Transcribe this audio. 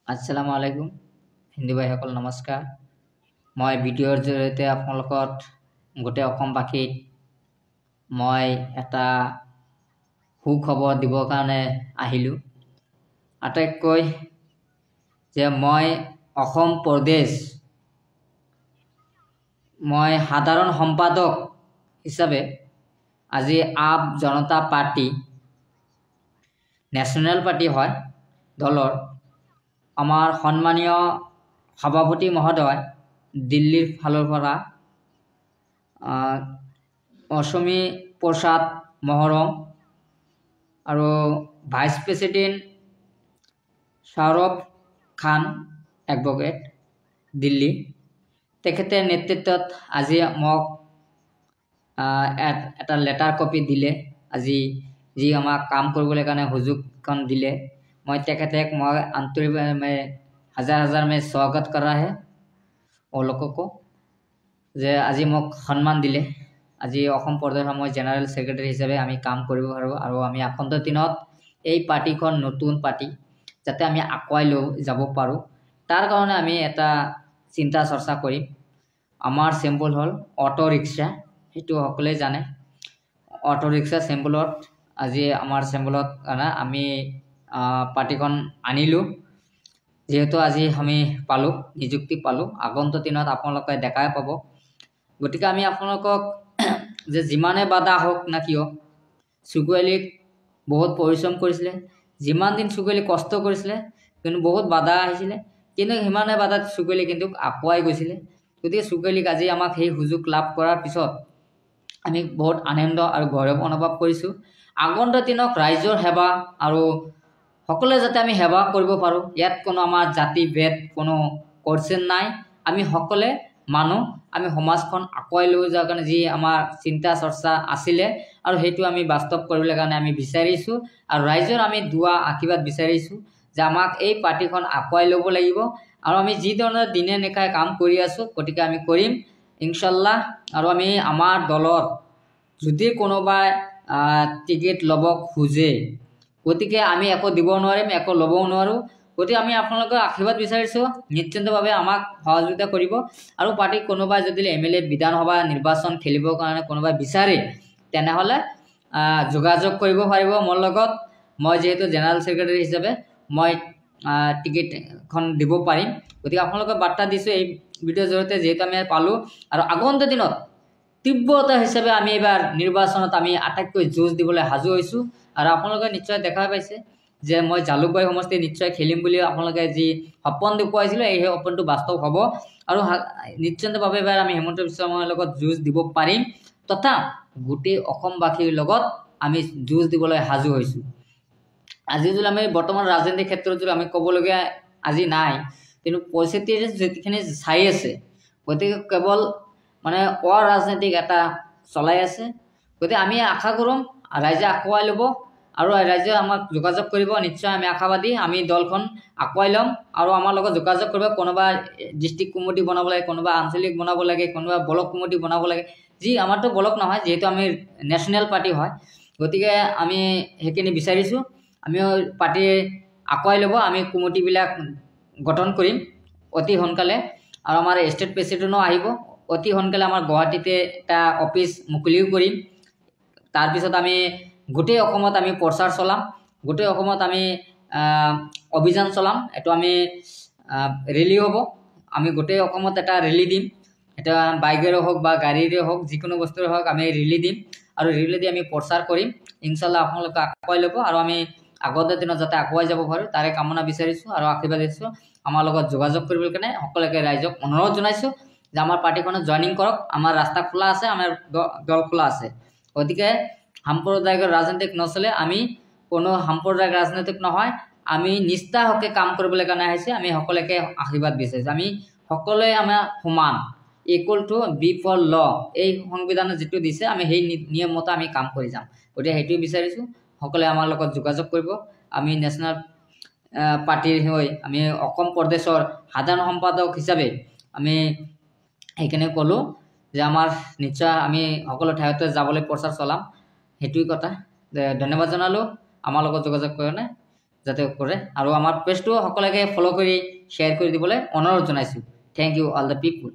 আসসালামু আলাইকুম হিন্দু ভাইসকল নমস্কাৰ মই ভিডিঅ'ৰ জৰিয়তে আপোনালোকক গোটেই অসমবাসীক মই এটা সুখবৰ দিবৰ কাৰণে আহিলোঁ আটাইতকৈ যে মই অসম প্ৰদেশ মই সাধাৰণ সম্পাদক হিচাপে আজি আপ জনতা পাৰ্টি ন্যাশনাল পাৰ্টি হয় দলৰ আমাৰ সন্মানীয় সভাপতি মহোদয় দিল্লীৰ ফালৰ পৰা অসমী প্ৰসাদ মহৰম আৰু ভাইস প্ৰেসিডেন্ট শাহৰুখ খান এডভোকেট দিল্লী তেখেতৰ নেতৃত্বত আজি মোক এটা লেটাৰ কপি দিলে আজি যি আমাক কাম কৰিবলৈ কাৰণে সুযোগখন দিলে मैं तेखतेक मैं आंतरिक में हजार में स्वागत कर रहा है वो लोगों को जे আজি মোক सम्मान दिले আজি অসম প্ৰদেশৰ মই জেনাৰেল সেক্ৰেটাৰী হিচাপে আমি কাম কৰিব পাৰো আৰু আমি আগন্ত দিনত এই পাৰ্টিখন নতুন পাৰ্টি যাতে আমি আগুৱাই লৈ যাব পাৰো তাৰ কাৰণে আমি এটা চিন্তা চৰ্চা কৰিম আমাৰ সিম্বল হল অটো ৰিক্সা হেতু সকলে জানে অটো ৰিক্সা সিম্বলত আজি আমাৰ সিম্বলত আমি পাৰ্টিখন আনিলো যেহেতু আজি আমি পালো নিযুক্তি পালো আগন্ত দিনত আপোনালোকে দেখাই পাব গতিকে আমি আপোনালোকক যে যিমানে বাধা হোক না কিয় সুগলিক বহুত পৰিশ্ৰম কৰিছিলে যিমান দিন সুগলি কষ্ট কৰিছিলে কিন্তু বহুত বাধা আহিছিলে কিন্তু হিমানে বাধাত সুগলি কিন্তু আগুৱাই গৈছিলে গতিকে সুগলিক আজি আমাক সেই সুযোগ লাভ কৰাৰ পিছত আমি বহুত আনন্দ আৰু গৌৰৱ অনুভৱ কৰিছো আগন্ত দিনত ৰাইজৰ সেৱা আৰু সকলে যাতে আমি সেৱা কৰিব পাৰো ইয়াত কোনো আমাৰ জাতি ভেদ কোনো কোশ্চেন নাই আমি সকলে মানুহ আমি সমাজখন আগুৱাই লৈ যোৱাৰ কাৰণে যি আমাৰ চিন্তা চৰ্চা আছিল আৰু হেতু আমি বাস্তৱ কৰিবলৈ কাৰণে আমি বিচাৰিছো আৰু ৰাইজৰ আমি দুৱা আশীৰ্বাদ বিচাৰিছো যে আমাক এই পাৰ্টিখন আগুৱাই ল'ব লাগিব আৰু আমি যি ধৰণৰ দিনে নেকাই কাম কৰি আছো গতিকে আমি কৰিম ইনশাআল্লাহ আৰু আমি আমাৰ দলৰ যদি কোনোবাই টিকেট ল'ব খুজে গতিকে আমি একো দিব নোৱাৰিম একো ল'বও নোৱাৰো গতিকে আমি আপোনালোকৰ আশীৰ্বাদ বিচাৰিছো নিশ্চিতভাৱে আমাক সহযোগিতা কৰিব আৰু পাৰ্টি কোনোবাই যদি এমএলএ বিধানসভা নিৰ্বাচন খেলিবৰ কাৰণে কোনোবাই বিচাৰে তেনেহলে যোগাযোগ কৰিব পাৰিব মোৰ লগত মই যেহেতু জেনাৰেল সেক্ৰেটাৰী হিচাপে মই টিকেটখন দিব পাৰিম গতিকে আপোনালোকক বাৰ্তা দিছো এই ভিডিঅ'ৰ জৰিয়তে যেহেতু আমি পালো আৰু আগন্ত দিনত তীব্ৰতা হিচাপে আমি এবাৰ নিৰ্বাচনত আমি আটাইতকৈ যুঁজ দিবলৈ সাজু হৈছো আৰু আপোনালোকে নিশ্চয় দেখা পাইছে যে মই জালুকবাৰী সমষ্টি নিশ্চয় খেলিম বুলি আপোনালোকে যি সপোন দেখুৱাইছিল এই সপোনটো বাস্তৱ হ'ব আৰু নিশ্চিতভাৱে এবাৰ আমি হেমন্ত বিশ্ব শৰ্মাৰ লগত যুঁজ দিব পাৰিম তথা গোটেই অসমবাসীৰ লগত আমি যুঁজ দিবলৈ সাজু হৈছো আজি যদি আমি বৰ্তমান ৰাজনৈতিক ক্ষেত্ৰত যদি আমি ক'বলগীয়া আজি নাই কিন্তু পৰিস্থিতিৰ যেতিখিনি চাই আছে গতিকে কেৱল মানে অৰাজনৈতিক এটা চলাই আছে গতিকে আমি আশা কৰোঁ ৰাইজে আগুৱাই ল'ব আৰু ৰাইজে আমাক যোগাযোগ কৰিব নিশ্চয় আমি আশাবাদী আমি দলখন আগুৱাই ল'ম আৰু আমাৰ লগত যোগাযোগ কৰিব কোনোবা ডিস্ট্ৰিক্ট কমিটি বনাব লাগে কোনোবা আঞ্চলিক বনাব লাগে কোনোবা ব্লক কমিটি বনাব লাগে যি আমাৰতো ব্লক নহয় যেহেতু আমি ন্যাশনাল পাৰ্টি হয় গতিকে আমি সেইখিনি বিচাৰিছো আমি পাৰ্টি আগুৱাই ল'ব আমি কমিটিবিলাক গঠন কৰিম অতি সোনকালে আৰু আমাৰ ষ্টেট প্ৰেচিডেণ্টও আহিব অতি সোনকালে আমাৰ গুৱাহাটীতে এটা অফিচ মুকলিও কৰিম তাৰ পিছত আমি গোটেই অসমত আমি প্ৰচাৰ চলাম গোটেই অসমত আমি অভিযান চলাম এটো আমি ৰেলী হ'ব আমি গোটেই অসমত এটা ৰেলী দিম এটা বাইকেৰে হওক বা গাড়ীৰে হওক যিকোনো বস্তুৰে হওক আমি ৰেলী দিম আৰু ৰেলী দি আমি প্ৰচাৰ কৰিম ইনশাআল্লাহ আপোনালোকে আগুৱাই ল'ব আৰু আমি আগতে দিনত যাতে আগুৱাই যাব পাৰো তাৰে কামনা বিচাৰিছো আৰু আশীৰ্বাদ দিছো আমাৰ লগত যোগাযোগ কৰিবলৈ কাৰণে সকলোকে ৰাইজক অনুৰোধ জনাইছো যে আমাৰ পাৰ্টিখনত জয়েনিং কৰক আমাৰ ৰাস্তা খোলা আছে আমাৰ দল খোলা আছে গতিকে সাম্প্ৰদায়িক ৰাজনীতিক নচলে আমি কোনো সাম্প্ৰদায়িক ৰাজনীতিক নহয় আমি নিষ্ঠা হকে কাম কৰিবলৈ কাৰণে আহিছে আমি সকলোকে আশীৰ্বাদ বিচাৰিছো আমি সকলোৱে আমাৰ সমান ইকুৱেল টু বি ফৰ ল এই সংবিধানে যেটো দিছে আমি সেই নিয়ম মতে আমি কাম কৰি যাম গতিকে হেতু বিচাৰিছো সকলে আমাৰ লগত যোগাযোগ কৰিব আমি ন্যাশনাল পাৰ্টিৰ হৈ আমি অসম প্ৰদেশৰ সাধাৰণ সম্পাদক হিচাপে আমি এইখানে কলো যে আমাৰ নিশ্চয় আমি সকলো ঠাইতে যাবলৈ প্ৰচাৰ চলাম হেতুই কথা ধন্যবাদ জনালো আমাৰ লগত যোগাযোগ কাৰণে যাতে কৰে আৰু আমাৰ পেজটো সকলোকে ফ'ল' কৰি শ্বেয়াৰ কৰি দিবলৈ অনুৰোধ জনাইছোঁ। Thank you all the people.